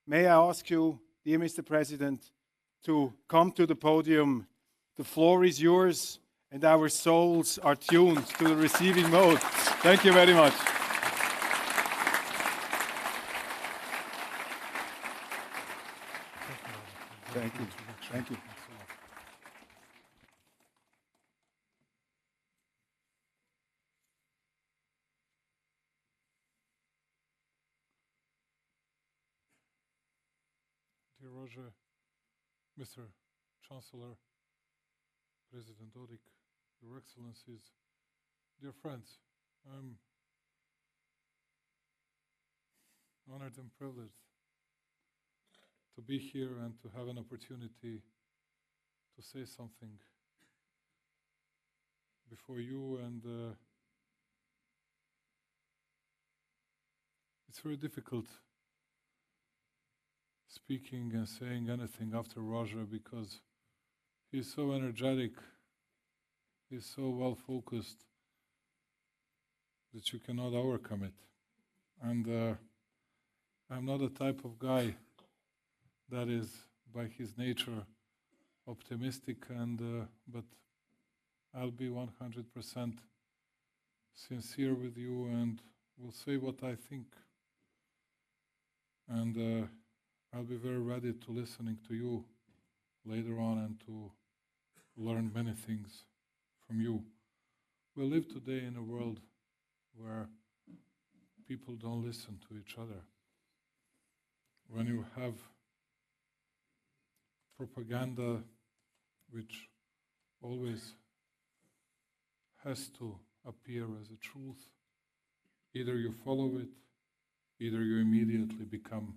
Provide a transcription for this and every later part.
may I ask you, dear Mr. President, to come to the podium? The floor is yours, and our souls are tuned to the receiving mode. Thank you very much. Thank you. Thank you. Dear Roger, Mr. Chancellor, President Dodik, Your Excellencies, dear friends, I'm honored and privileged to be here and to have an opportunity to say something before you, and it's very difficult speaking and saying anything after Roger because he's so energetic, he's so well focused that you cannot overcome it. And I'm not a type of guy that is by his nature optimistic, but I'll be 100% sincere with you and will say what I think. And I'll be very ready to listening to you later on and to learn many things from you. We live today in a world where people don't listen to each other. When you have propaganda which always has to appear as a truth, either you follow it, either you immediately become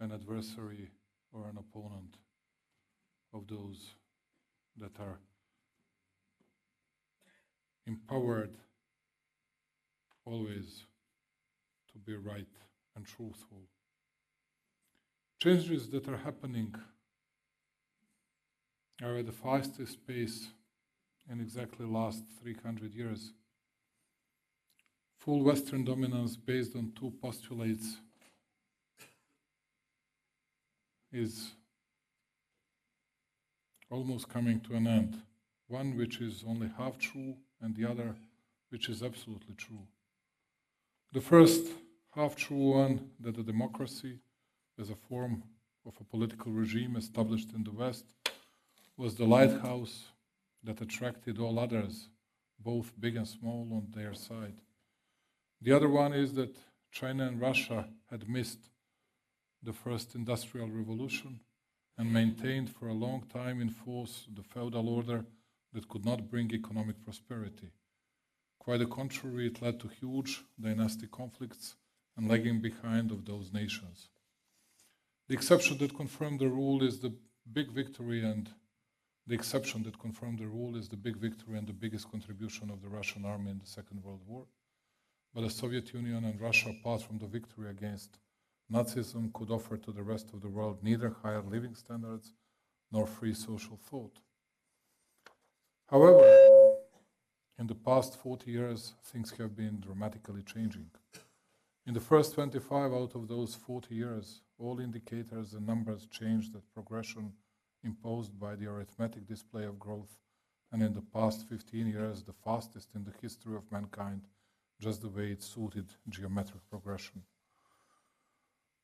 an adversary or an opponent of those that are empowered always to be right and truthful. Changes that are happening are at the fastest pace in exactly the last 300 years. Full Western dominance based on two postulates is almost coming to an end. One which is only half true and the other which is absolutely true. The first half true one, that the democracy as a form of a political regime established in the West was the lighthouse that attracted all others, both big and small, on their side. The other one is that China and Russia had missed the first industrial revolution and maintained for a long time in force the feudal order that could not bring economic prosperity. Quite the contrary, it led to huge dynastic conflicts and lagging behind of those nations. The exception that confirmed the rule is the big victory, and the exception that confirmed the rule is the big victory and the biggest contribution of the Russian army in the Second World War. But the Soviet Union and Russia, apart from the victory against Nazism, could offer to the rest of the world neither higher living standards nor free social thought. However, in the past 40 years, things have been dramatically changing. In the first 25 out of those 40 years, all indicators and numbers changed that progression imposed by the arithmetic display of growth, and in the past 15 years, the fastest in the history of mankind, just the way it suited geometric progression.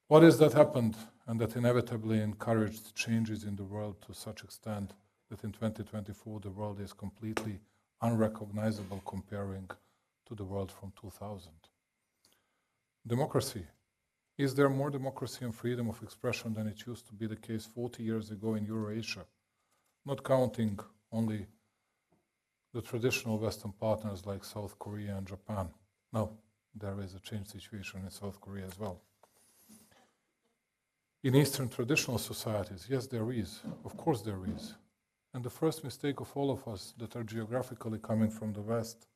What is that happened and that inevitably encouraged changes in the world to such extent that in 2024 the world is completely unrecognizable comparing to the world from 2000? Democracy. Is there more democracy and freedom of expression than it used to be the case 40 years ago in Eurasia? Not counting only the traditional Western partners like South Korea and Japan. No, there is a changed situation in South Korea as well. In Eastern traditional societies, yes, there is. Of course there is. And the first mistake of all of us that are geographically coming from the West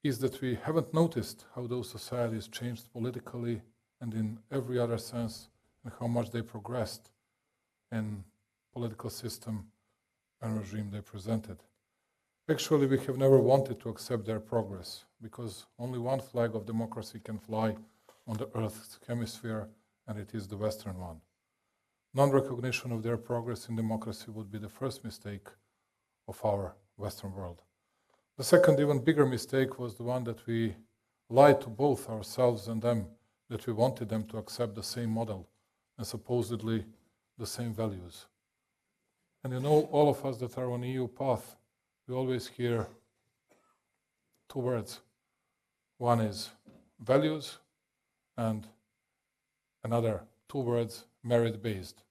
is that we haven't noticed how those societies changed politically and in every other sense, and how much they progressed in political system and regime they presented. Actually, we have never wanted to accept their progress, because only one flag of democracy can fly on the Earth's hemisphere, and it is the Western one. Non-recognition of their progress in democracy would be the first mistake of our Western world. The second, even bigger mistake was the one that we lied to both ourselves and them, that we wanted them to accept the same model and supposedly the same values. And you know, all of us that are on EU path, we always hear two words. One is values, and another two words, merit-based.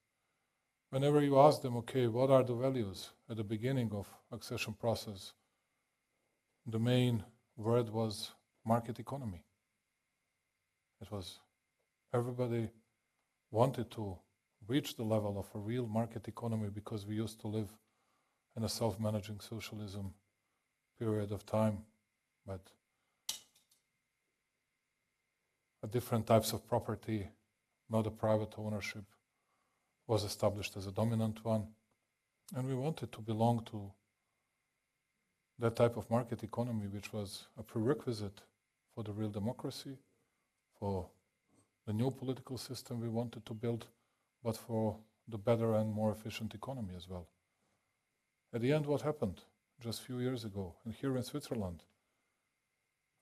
Whenever you ask them, okay, what are the values at the beginning of accession process, the main word was market economy. It was everybody wanted to reach the level of a real market economy because we used to live in a self-managing socialism period of time, but different types of property, not a private ownership, was established as a dominant one. And we wanted to belong to that type of market economy, which was a prerequisite for the real democracy, for the new political system we wanted to build, but for the better and more efficient economy as well. At the end, what happened just a few years ago, and here in Switzerland,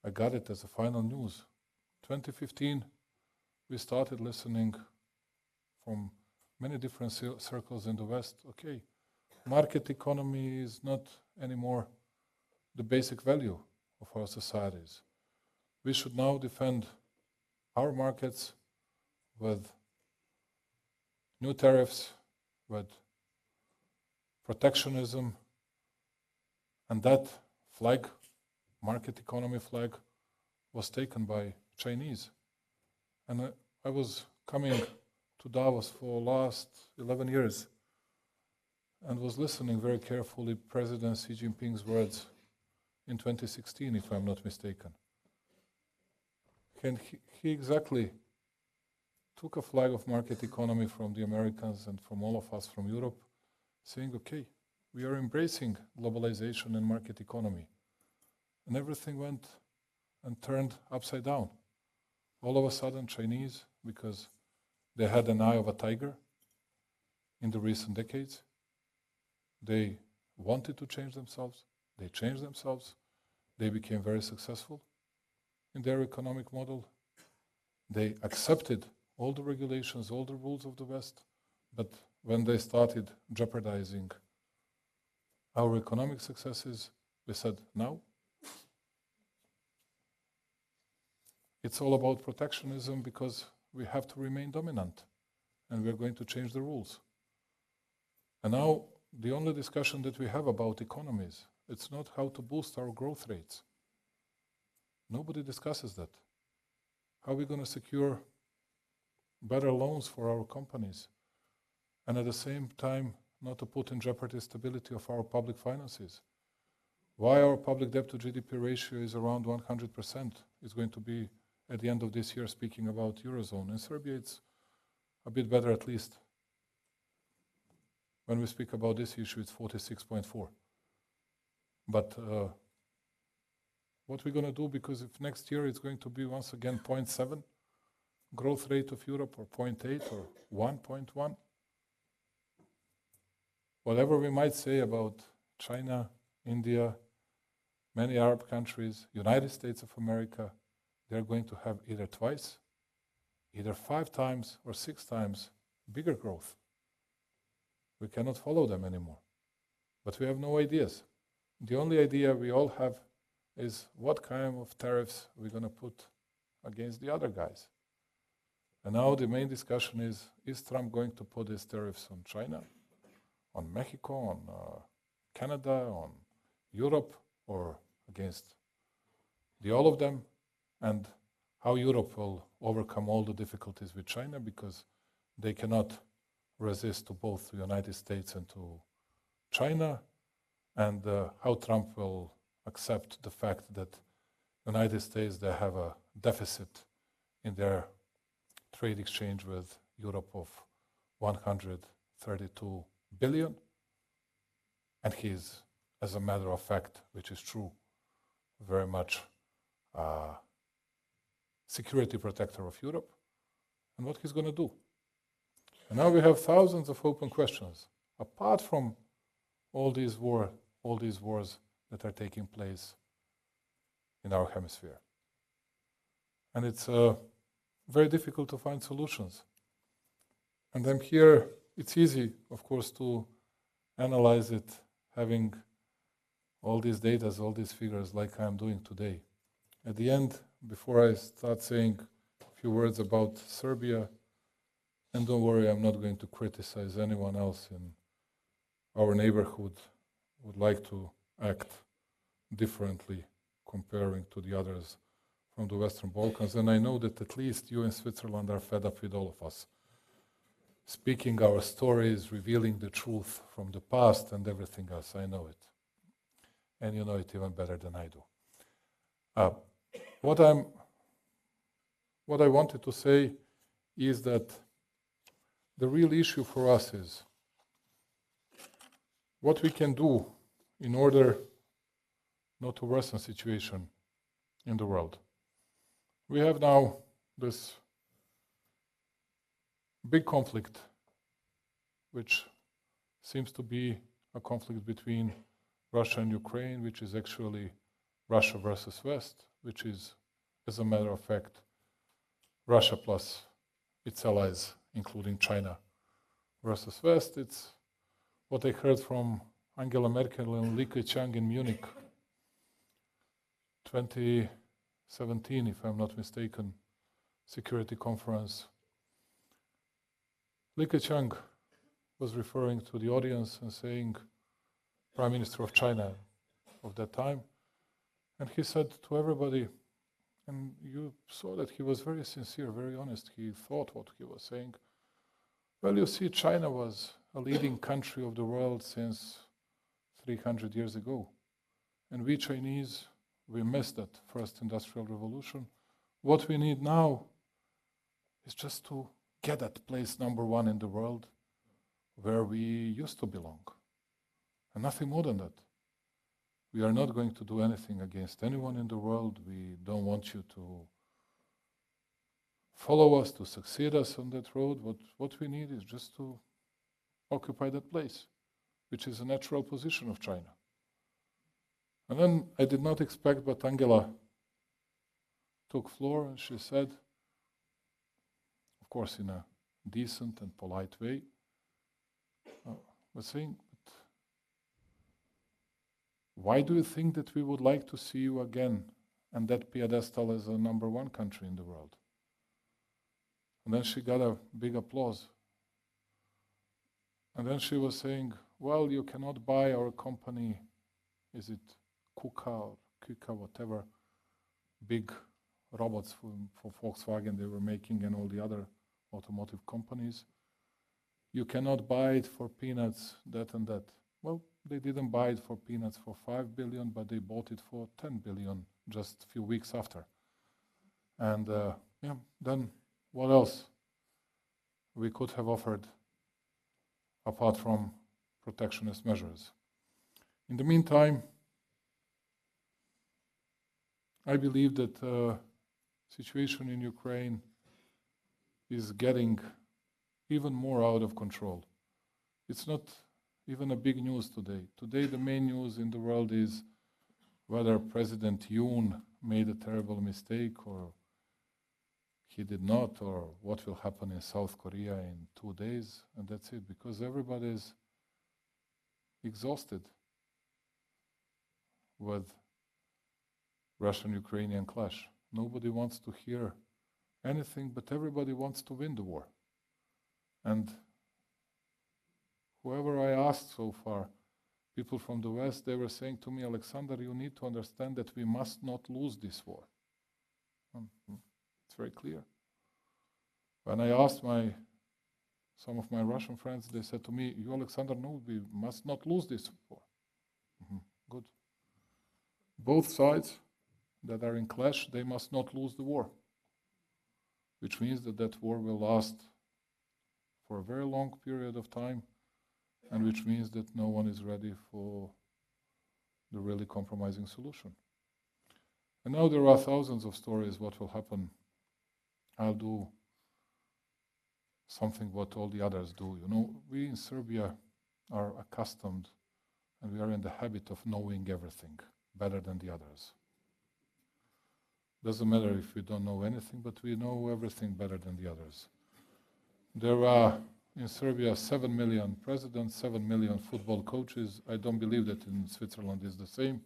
I got it as a final news. 2015, we started listening from many different circles in the West, okay, market economy is not anymore the basic value of our societies. We should now defend our markets with new tariffs, with protectionism, and that flag, market economy flag, was taken by Chinese. And I was coming to Davos for the last 11 years and was listening very carefully President Xi Jinping's words in 2016, if I'm not mistaken. And he exactly took a flag of market economy from the Americans and from all of us from Europe, saying, okay, we are embracing globalization and market economy. And everything went and turned upside down. All of a sudden, Chinese, because they had an eye of a tiger in the recent decades, they wanted to change themselves, they changed themselves, they became very successful in their economic model. They accepted all the regulations, all the rules of the West, but when they started jeopardizing our economic successes, we said, now it's all about protectionism because we have to remain dominant and we're going to change the rules. And now the only discussion that we have about economies, it's not how to boost our growth rates. Nobody discusses that. How are we going to secure better loans for our companies and at the same time not to put in jeopardy stability of our public finances? Why our public debt to GDP ratio is around 100% is going to be at the end of this year, speaking about Eurozone. In Serbia, it's a bit better at least. When we speak about this issue, it's 46.4. But what we're going to do, because if next year it's going to be once again 0.7 growth rate of Europe, or 0.8 or 1.1, whatever we might say about China, India, many Arab countries, United States of America, they're going to have either twice, either 5 times or 6 times bigger growth. We cannot follow them anymore. But we have no ideas. The only idea we all have is what kind of tariffs we're going to put against the other guys. And now the main discussion is Trump going to put these tariffs on China, on Mexico, on Canada, on Europe, or against all of them? And how Europe will overcome all the difficulties with China, because they cannot resist to both the United States and to China, and how Trump will accept the fact that United States, they have a deficit in their trade exchange with Europe of 132 billion, and he's, as a matter of fact, which is true, very much security protector of Europe, and what he's going to do. And now we have thousands of open questions, apart from all these wars that are taking place in our hemisphere. And it's very difficult to find solutions. And then here, it's easy, of course, to analyze it, having all these data, all these figures like I'm doing today. At the end, before I start saying a few words about Serbia, and don't worry, I'm not going to criticize anyone else in our neighborhood who would like to act differently comparing to the others from the Western Balkans. And I know that at least you in Switzerland are fed up with all of us, speaking our stories, revealing the truth from the past and everything else. I know it. And you know it even better than I do. What I wanted to say is that the real issue for us is what we can do in order not to worsen the situation in the world. We have now this big conflict, which seems to be a conflict between Russia and Ukraine, which is actually Russia versus West, which is, as a matter of fact, Russia plus its allies, including China, versus West. It's what I heard from Angela Merkel and Li Keqiang in Munich, 2017, if I'm not mistaken, security conference. Li Keqiang was referring to the audience and saying, Prime Minister of China of that time, and he said to everybody, and you saw that he was very sincere, very honest, he thought what he was saying. Well, you see, China was a leading country of the world since 300 years ago. And we Chinese, we missed that first industrial revolution. What we need now is just to get at place #1 in the world where we used to belong. And nothing more than that. We are not going to do anything against anyone in the world. We don't want you to follow us, to succeed us on that road. What we need is just to occupy that place, which is a natural position of China. And then I did not expect, but Angela took floor and she said, of course in a decent and polite way, was saying, why do you think that we would like to see you again and that pedestal as a #1 country in the world? And then she got a big applause. And then she was saying, well, you cannot buy our company, is it Kuka, whatever, big robots for Volkswagen they were making and all the other automotive companies. You cannot buy it for peanuts, that and that. Well, they didn't buy it for peanuts for 5 billion, but they bought it for 10 billion just a few weeks after. And then what else we could have offered apart from protectionist measures? In the meantime, I believe that the situation in Ukraine is getting even more out of control. It's not even a big news today. Today the main news in the world is whether President Yoon made a terrible mistake or he did not, or what will happen in South Korea in 2 days, and that's it, because everybody is exhausted with Russian-Ukrainian clash. Nobody wants to hear anything, but everybody wants to win the war. And whoever I asked so far, people from the West, they were saying to me, Alexander, you need to understand that we must not lose this war. It's very clear. When I asked some of my Russian friends, they said to me, you, Alexander, no, we must not lose this war. Good. Both sides that are in clash, they must not lose the war, which means that that war will last for a very long period of time, and which means that no one is ready for the really compromising solution. And now there are thousands of stories what will happen. I'll do something what all the others do. You know, we in Serbia are accustomed and we are in the habit of knowing everything better than the others. Doesn't matter if we don't know anything, but we know everything better than the others. There are in Serbia 7 million presidents, 7 million football coaches. I don't believe that in Switzerland is the same,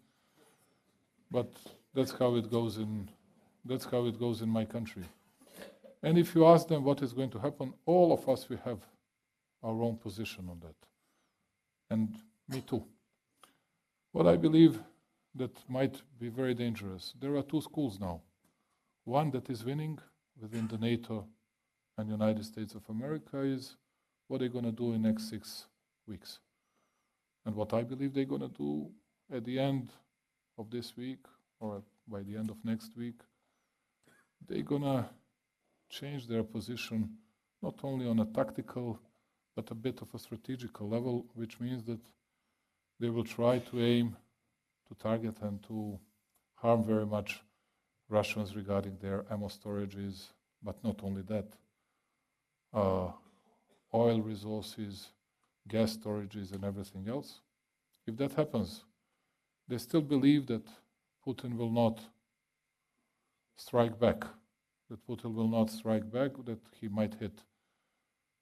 but that's how it goes in my country. And if you ask them what is going to happen, all of us, we have our own position on that. And me too. What I believe that might be very dangerous, there are two schools now. One that is winning within the NATO and United States of America is what they're going to do in the next 6 weeks. And what I believe they're going to do at the end of this week or by the end of next week, they're going to change their position not only on a tactical but a bit of a strategical level, which means that they will try to aim to target and to harm very much Russians regarding their ammo storages, but not only that, oil resources, gas storages and everything else. If that happens, they still believe that Putin will not strike back, that he might hit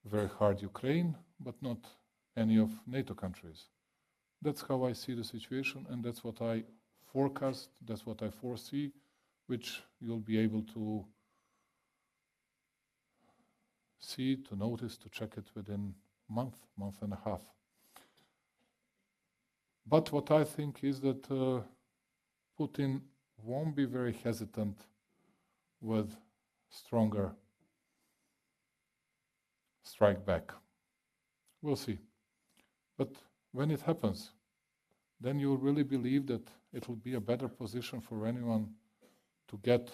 very hard Ukraine, but not any of NATO countries. That's how I see the situation, and that's what I forecast, that's what I foresee, which you'll be able to see, to notice, to check it within month and a half. But what I think is that Putin won't be very hesitant with stronger strike back. We'll see. But when it happens, then you'll really believe that it will be a better position for anyone to get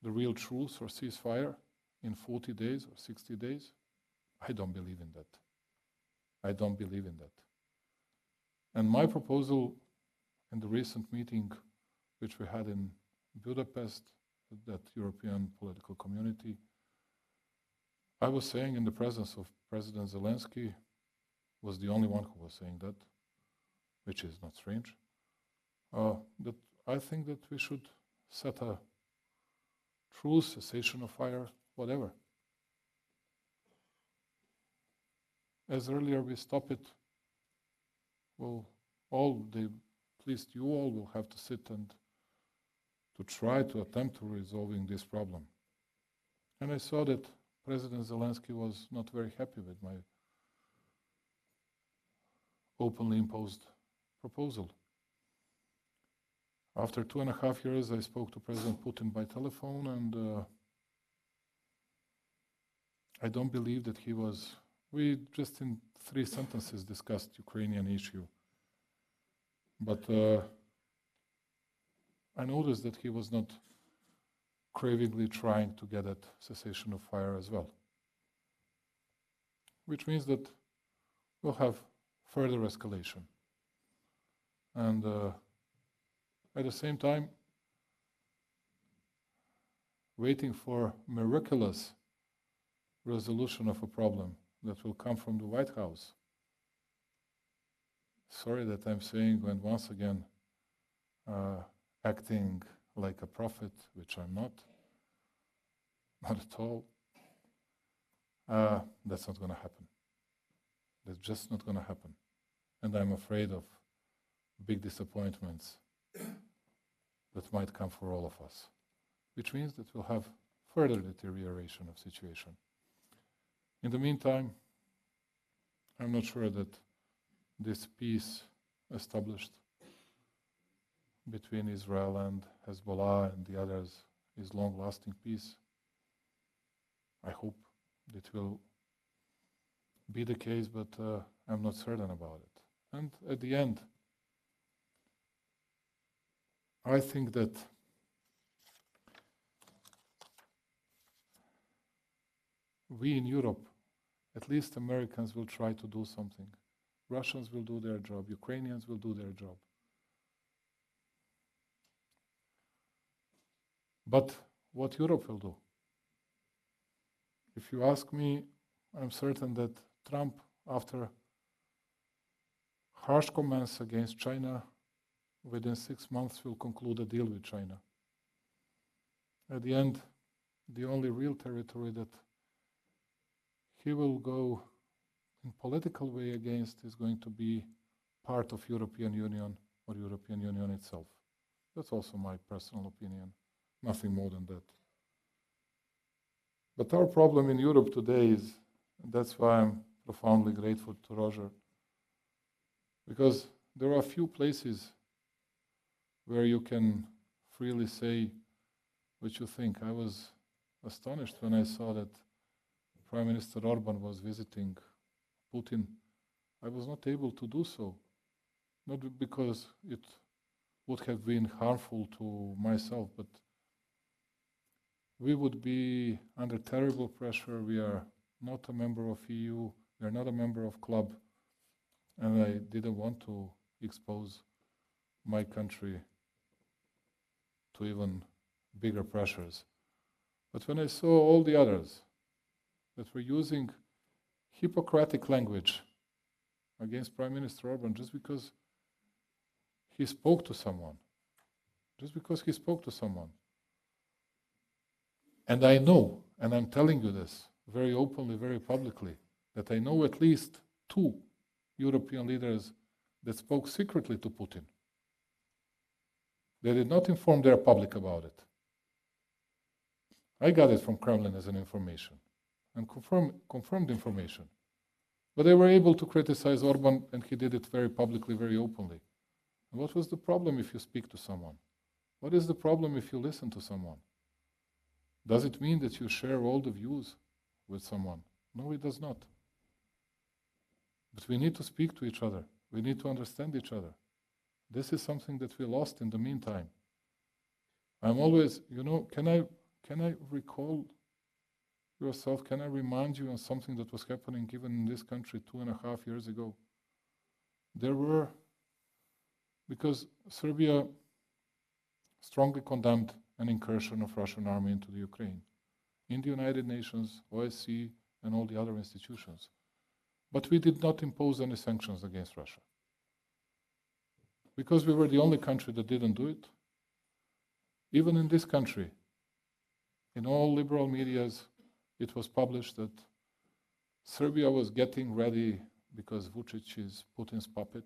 the real truce or ceasefire in 40 days or 60 days. I don't believe in that. I don't believe in that. And my proposal in the recent meeting which we had in Budapest, that European political community, I was saying in the presence of President Zelensky, was the only one who was saying that, which is not strange, that I think that we should set a truce, cessation of fire, whatever. As earlier we stop it, well, at least you all will have to sit and to try to attempt to resolving this problem. And I saw that President Zelensky was not very happy with my openly imposed proposal. After 2.5 years, I spoke to President Putin by telephone, and I don't believe that he was. We just in 3 sentences discussed Ukrainian issue, but I noticed that he was not cravingly trying to get at cessation of fire as well, which means that we'll have further escalation. And at the same time, waiting for miraculous resolution of a problem that will come from the White House. Sorry that I'm saying, and once again, acting like a prophet, which I'm not at all. That's not going to happen. That's just not going to happen. And I'm afraid of big disappointments that might come for all of us, which means that we'll have further deterioration of situation. In the meantime, I'm not sure that this peace established between Israel and Hezbollah and the others is long-lasting peace. I hope it will be the case, but I'm not certain about it. And at the end, I think that we in Europe, at least Americans, will try to do something. Russians will do their job. Ukrainians will do their job. But what Europe will do? If you ask me, I'm certain that Trump, after harsh comments against China, within 6 months will conclude a deal with China. At the end, the only real territory that he will go in political way against is going to be part of European Union or European Union itself. That's also my personal opinion, nothing more than that. But our problem in Europe today is, and that's why I'm profoundly grateful to Roger, because there are a few places where you can freely say what you think. I was astonished when I saw that Prime Minister Orban was visiting Putin. I was not able to do so, not because it would have been harmful to myself, but we would be under terrible pressure. We are not a member of EU, we are not a member of club, and I didn't want to expose my country to even bigger pressures. But when I saw all the others that were using Hippocratic language against Prime Minister Orban just because he spoke to someone, and I know, and I'm telling you this very openly, very publicly, that I know at least 2 European leaders that spoke secretly to Putin. They did not inform their public about it. I got it from Kremlin as an information, and confirmed information. But they were able to criticize Orban, and he did it very publicly, very openly. And what was the problem if you speak to someone? What is the problem if you listen to someone? Does it mean that you share all the views with someone? No, it does not. But we need to speak to each other. We need to understand each other. This is something that we lost in the meantime. I'm always, can I recall yourself, can I remind you of something that was happening even in this country 2.5 years ago? Because Serbia strongly condemned an incursion of Russian army into the Ukraine, in the United Nations, OSCE, and all the other institutions. But we did not impose any sanctions against Russia. Because we were the only country that didn't do it. Even in this country, in all liberal medias, it was published that Serbia was getting ready because Vučić is Putin's puppet.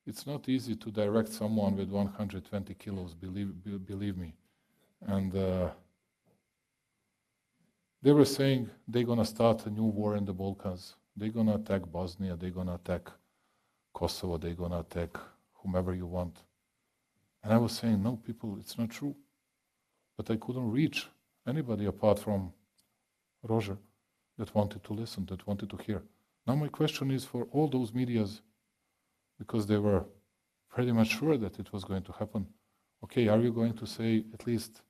It's not easy to direct someone with 120 kilos, believe me. And they were saying they're going to start a new war in the Balkans. They're going to attack Bosnia, they're going to attack Kosovo, they're going to attack whomever you want. And I was saying, no, people, it's not true. But I couldn't reach anybody apart from Roger that wanted to listen, that wanted to hear. Now my question is for all those medias, because they were pretty much sure that it was going to happen. Okay, are you going to say at least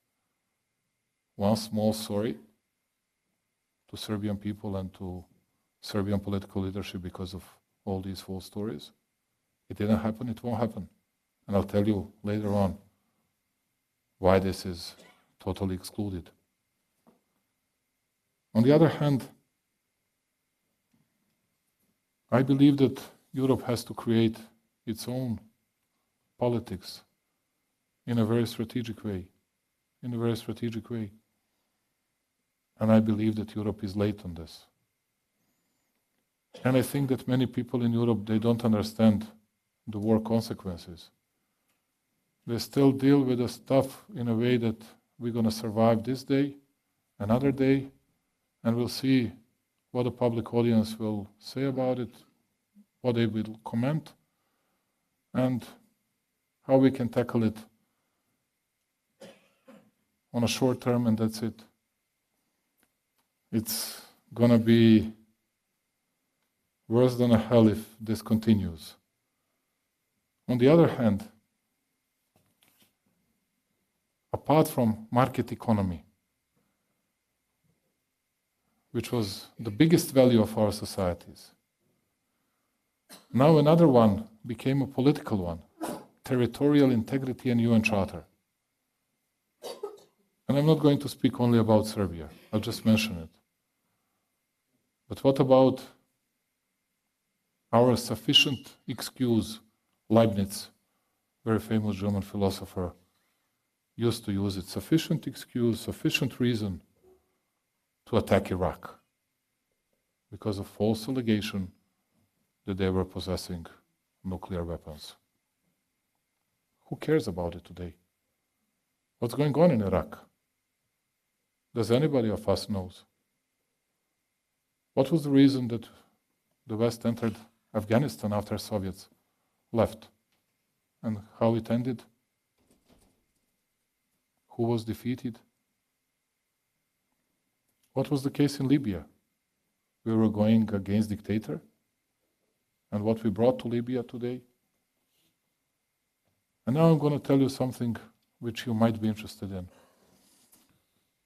one small sorry to Serbian people and to Serbian political leadership because of all these false stories? It didn't happen, it won't happen. And I'll tell you later on why this is totally excluded. On the other hand, I believe that Europe has to create its own politics in a very strategic way. And I believe that Europe is late on this. And I think that many people in Europe, they don't understand the war consequences. They still deal with the stuff in a way that we're going to survive this day, another day, and we'll see what the public audience will say about it, what they will comment, and how we can tackle it on a short term, and that's it. It's going to be worse than a hell if this continues. On the other hand, apart from market economy, which was the biggest value of our societies, now another one became a political one, territorial integrity and UN Charter. And I'm not going to speak only about Serbia. I'll just mention it. But what about our sufficient excuse? Leibniz, very famous German philosopher, used to use it. Sufficient excuse, sufficient reason to attack Iraq because of false allegation that they were possessing nuclear weapons. Who cares about it today? What's going on in Iraq? Does anybody of us knows? What was the reason that the West entered Afghanistan after Soviets left? And how it ended? Who was defeated? What was the case in Libya? We were going against dictator. And what we brought to Libya today? And now I'm going to tell you something which you might be interested in.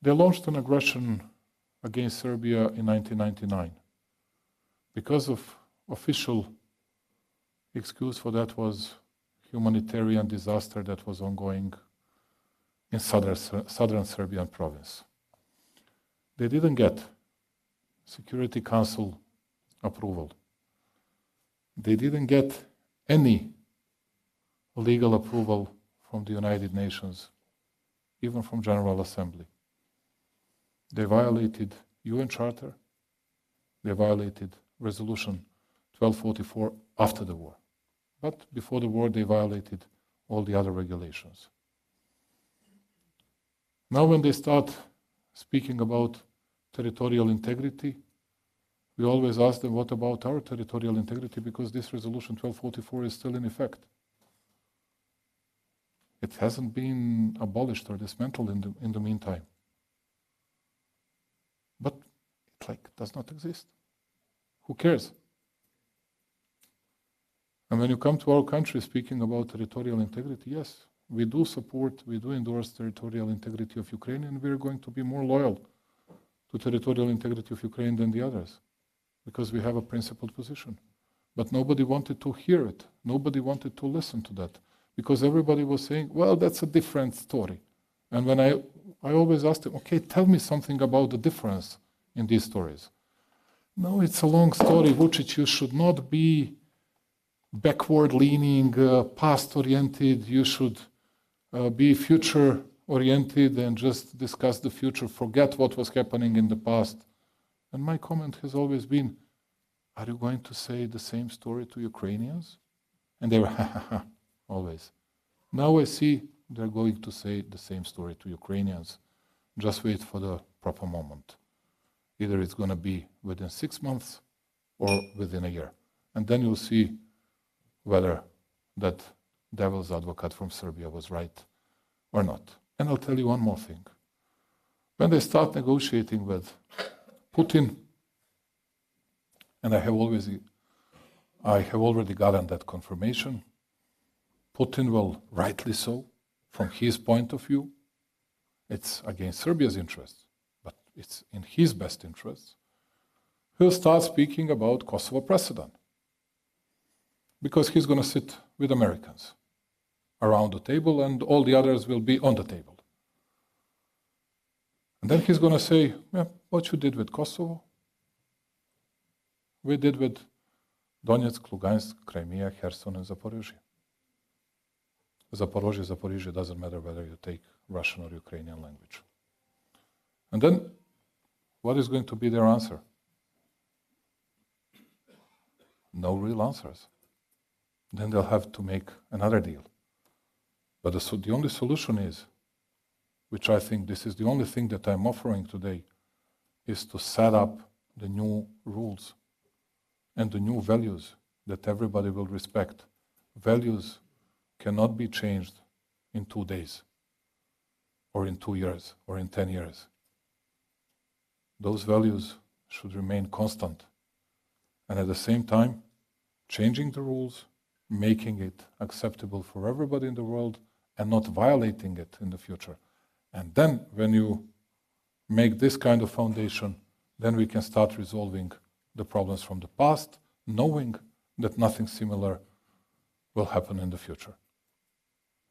They launched an aggression against Serbia in 1999. Because of official excuse for that was humanitarian disaster that was ongoing in southern Serbian province. They didn't get Security Council approval. They didn't get any legal approval from the United Nations, even from General Assembly. They violated UN Charter. They violated Resolution 1244 after the war. But before the war, they violated all the other regulations. Now when they start speaking about territorial integrity, we always ask them, what about our territorial integrity? Because this Resolution 1244 is still in effect. It hasn't been abolished or dismantled in the meantime. But it does not exist. Who cares? And when you come to our country speaking about territorial integrity, yes, we do support, we do endorse territorial integrity of Ukraine, and we're going to be more loyal to territorial integrity of Ukraine than the others, because we have a principled position. But nobody wanted to hear it. Nobody wanted to listen to that, because everybody was saying, well, that's a different story. And when I always asked them, okay, tell me something about the difference in these stories. No, it's a long story. Vučić, you should not be backward-leaning, past-oriented. You should be future-oriented and just discuss the future. Forget what was happening in the past. And my comment has always been, are you going to say the same story to Ukrainians? And they were, ha, ha, ha, always. Now I see they're going to say the same story to Ukrainians. Just wait for the proper moment. Either it's going to be within 6 months or within a year. And then you'll see whether that devil's advocate from Serbia was right or not. And I'll tell you one more thing. When they start negotiating with Putin, and I have already gotten that confirmation, Putin will, rightly so, from his point of view, it's against Serbia's interests, but it's in his best interests, he'll start speaking about Kosovo precedent. Because he's going to sit with Americans around the table and all the others will be on the table. And then he's going to say, yeah, what you did with Kosovo, we did with Donetsk, Lugansk, Crimea, Kherson, and Zaporozhye. Zaporozhye doesn't matter whether you take Russian or Ukrainian language. And then, what is going to be their answer? No real answers. Then they'll have to make another deal. But the only solution is, which I think this is the only thing that I'm offering today, is to set up the new rules and the new values that everybody will respect. Values cannot be changed in 2 days, or in 2 years, or in 10 years. Those values should remain constant. And at the same time, changing the rules, making it acceptable for everybody in the world, and not violating it in the future. And then, when you make this kind of foundation, then we can start resolving the problems from the past, knowing that nothing similar will happen in the future.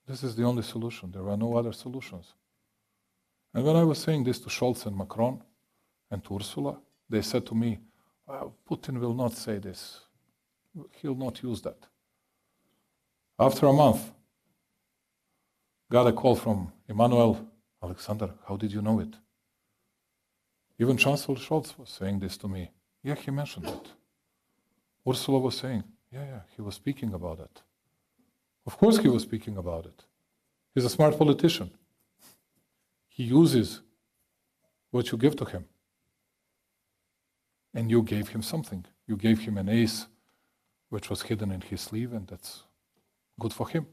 This is the only solution. There are no other solutions. And when I was saying this to Scholz and Macron and to Ursula, they said to me, well, Putin will not say this. He'll not use that. After a month, got a call from Emmanuel, Alexander, how did you know it? Even Chancellor Scholz was saying this to me. Yeah, he mentioned it. Ursula was saying, yeah, he was speaking about it. Of course he was speaking about it. He's a smart politician. He uses what you give to him. And you gave him something. You gave him an ace which was hidden in his sleeve, and that's good for him.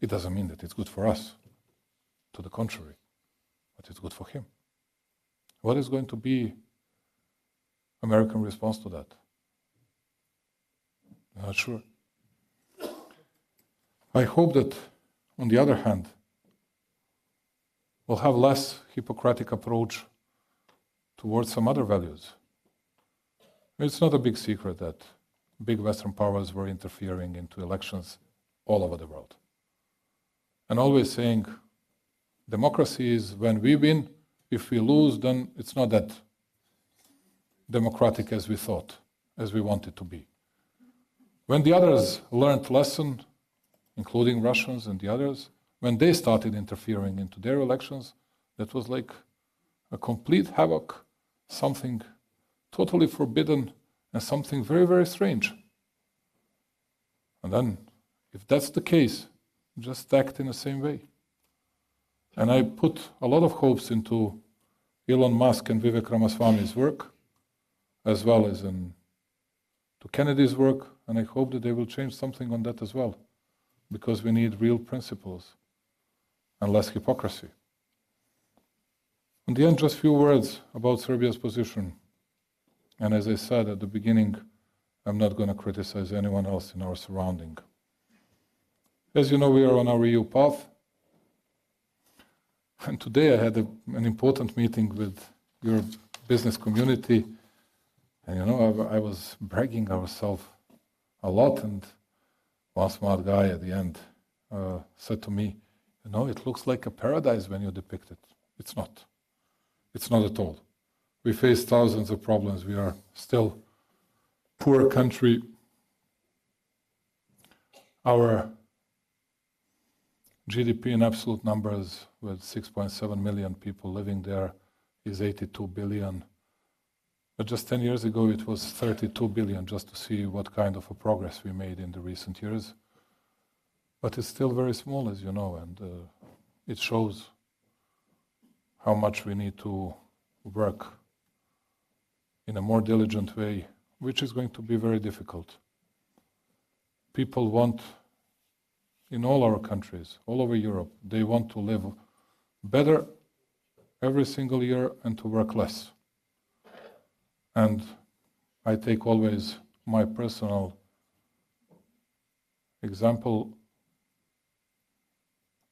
It doesn't mean that it's good for us. To the contrary. But it's good for him. What is going to be American response to that? I'm not sure. I hope that, on the other hand, we'll have less Hippocratic approach towards some other values. It's not a big secret that big Western powers were interfering into elections all over the world. And always saying, democracy is when we win. If we lose, then it's not that democratic as we thought, as we want it to be. When the others learned lesson, including Russians and the others, when they started interfering into their elections, that was like a complete havoc, something totally forbidden and something very, very strange. And then, if that's the case, just act in the same way. And I put a lot of hopes into Elon Musk and Vivek Ramaswamy's work, as well as to Kennedy's work, and I hope that they will change something on that as well, because we need real principles and less hypocrisy. In the end, just a few words about Serbia's position. And as I said at the beginning, I'm not going to criticize anyone else in our surrounding. As you know, we are on our EU path. And today I had an important meeting with your business community. And you know, I was bragging ourselves a lot. And one smart guy at the end said to me, you know, it looks like a paradise when you depict it. It's not. It's not at all. We face thousands of problems. We are still a poor country. Our GDP in absolute numbers, with 6.7 million people living there, is 82 billion. But just 10 years ago it was 32 billion, just to see what kind of a progress we made in the recent years. But it's still very small, as you know, and it shows how much we need to work in a more diligent way, which is going to be very difficult. People want, in all our countries, all over Europe, they want to live better every single year and to work less. And I take always my personal example.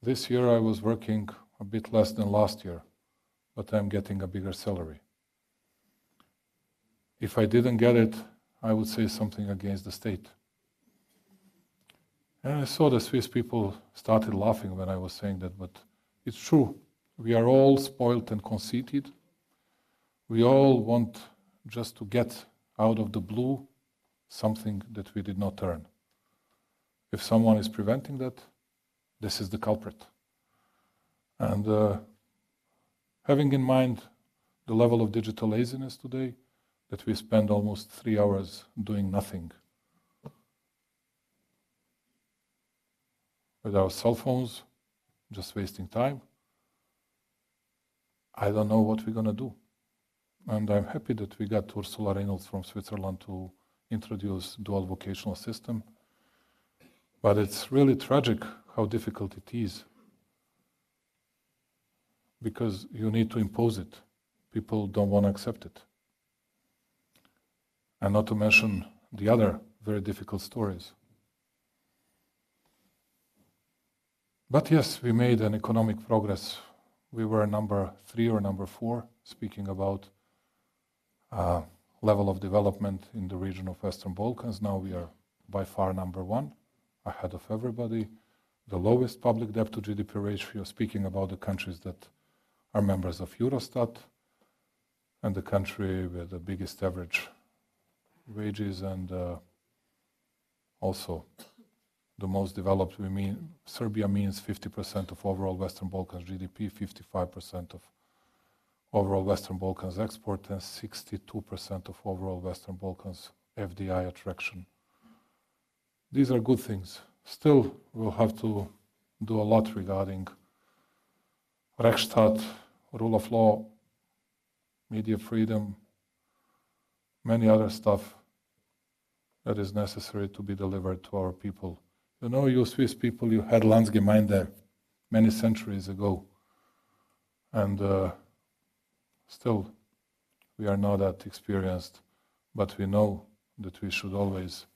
This year I was working a bit less than last year, but I'm getting a bigger salary. If I didn't get it, I would say something against the state. And I saw the Swiss people started laughing when I was saying that, but it's true. We are all spoiled and conceited. We all want just to get out of the blue something that we did not earn. If someone is preventing that, this is the culprit. And having in mind the level of digital laziness today, that we spend almost 3 hours doing nothing with our cell phones, just wasting time, I don't know what we're going to do. And I'm happy that we got Ursula Reynolds from Switzerland to introduce dual vocational system. But it's really tragic how difficult it is, because you need to impose it. People don't want to accept it. And not to mention the other very difficult stories. But yes, we made an economic progress. We were number 3 or number 4, speaking about level of development in the region of Western Balkans. Now we are by far number 1, ahead of everybody. the lowest public debt to GDP ratio, speaking about the countries that are members of Eurostat, and the country with the biggest average wages, and also the most developed. Serbia means 50% of overall Western Balkans GDP, 55% of overall Western Balkans export, and 62% of overall Western Balkans FDI attraction. These are good things. Still, we'll have to do a lot regarding Rechtsstaat, rule of law, media freedom, many other stuff that is necessary to be delivered to our people. You know, you Swiss people, you had Landsgemeinde many centuries ago, and still we are not that experienced, but we know that we should always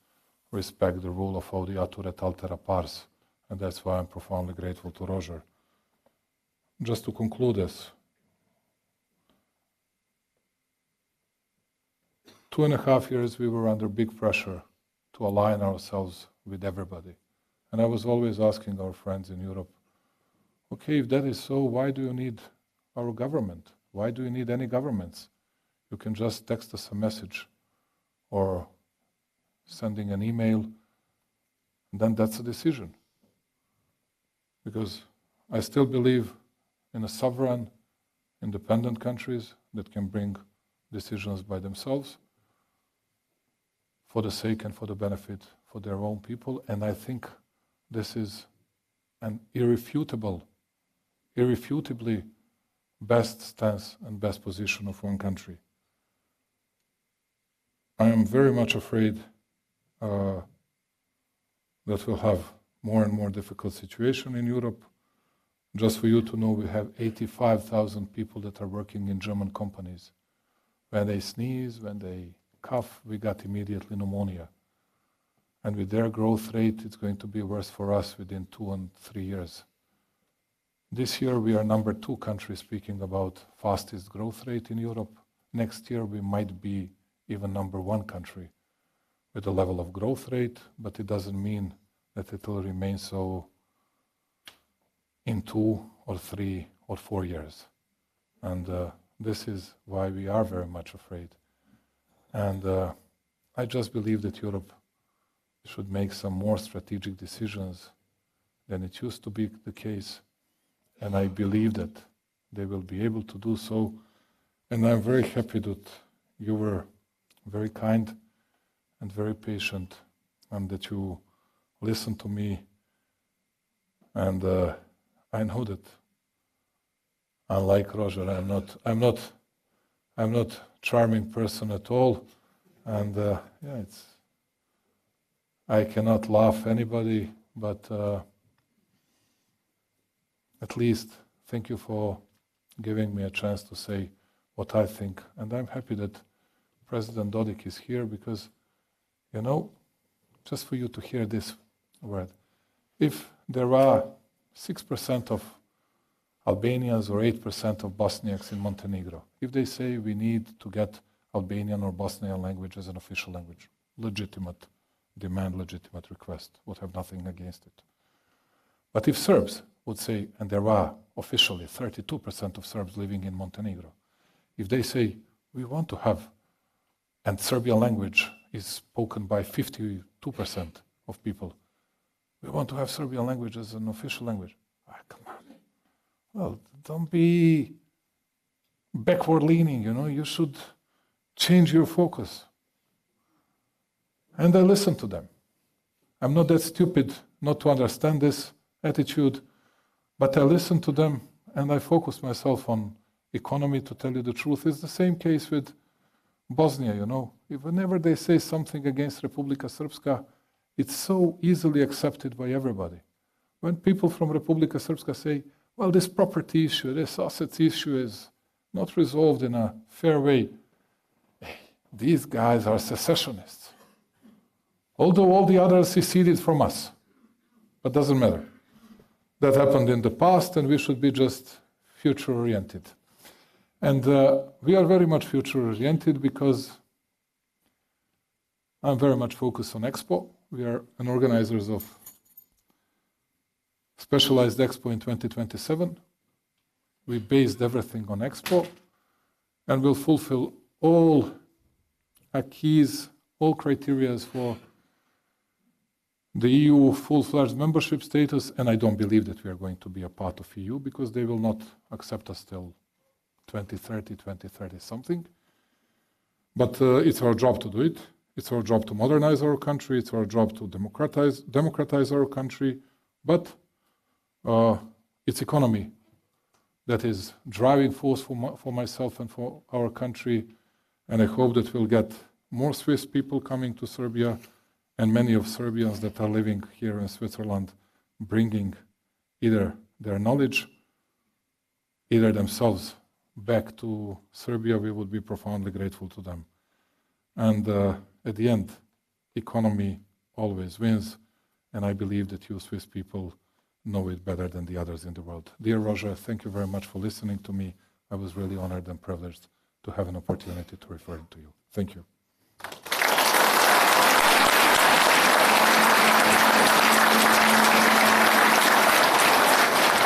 respect the rule of audiatur et altera pars, and that's why I'm profoundly grateful to Roger. Just to conclude this, 2.5 years we were under big pressure to align ourselves with everybody. And I was always asking our friends in Europe, okay, if that is so, why do you need our government? Why do you need any governments? You can just text us a message or sending an email, and then that's a decision. Because I still believe in a sovereign, independent countries that can bring decisions by themselves for the sake and for the benefit for their own people. And I think this is an irrefutably best stance and best position of one country. I am very much afraid that we'll have more and more difficult situation in Europe. Just for you to know, we have 85,000 people that are working in German companies. When they sneeze, when they cough, we got immediately pneumonia. And with their growth rate, it's going to be worse for us within 2 and 3 years. This year, we are number 2 country speaking about fastest growth rate in Europe. Next year, we might be even number 1 country with the level of growth rate, but it doesn't mean that it will remain so in 2 or 3 or 4 years. And this is why we are very much afraid. And I just believe that Europe should make some more strategic decisions than it used to be the case. And I believe that they will be able to do so. And I'm very happy that you were very kind and very patient, and that you listened to me. And I know that, unlike Roger, I'm not charming person at all, and I cannot laugh anybody, but at least thank you for giving me a chance to say what I think. And I'm happy that President Dodik is here, because, you know, just for you to hear this word, if there are 6% of Albanians or 8% of Bosniaks in Montenegro, if they say we need to get Albanian or Bosnian language as an official language, legitimate demand, legitimate request, would have nothing against it. But if Serbs would say, and there are officially 32% of Serbs living in Montenegro, if they say we want to have, and Serbian language is spoken by 52% of people, we want to have Serbian language as an official language. Come on. Well, don't be backward leaning, you know, you should change your focus. And I listen to them. I'm not that stupid not to understand this attitude, but I listen to them and I focus myself on economy. To tell you the truth, it's the same case with Bosnia, you know. Whenever they say something against Republika Srpska, it's so easily accepted by everybody. When people from Republika Srpska say, well, this property issue, this assets issue is not resolved in a fair way, these guys are secessionists. Although all the others seceded from us. But doesn't matter. That happened in the past, and we should be just future-oriented. And we are very much future-oriented because I'm very much focused on Expo. We are an organizers of specialized Expo in 2027. We based everything on Expo, and will fulfill all acquis, all criteria for the EU full-fledged membership status, and I don't believe that we are going to be a part of EU because they will not accept us till 2030 something. But it's our job to do it. It's our job to modernize our country. It's our job to democratize our country. But it's economy that is driving force for myself and for our country. And I hope that we'll get more Swiss people coming to Serbia, and many of Serbians that are living here in Switzerland bringing either their knowledge, either themselves back to Serbia. We would be profoundly grateful to them. And at the end, economy always wins, and I believe that you Swiss people know it better than the others in the world. Dear Roger, thank you very much for listening to me. I was really honored and privileged to have an opportunity to refer to you. Thank you.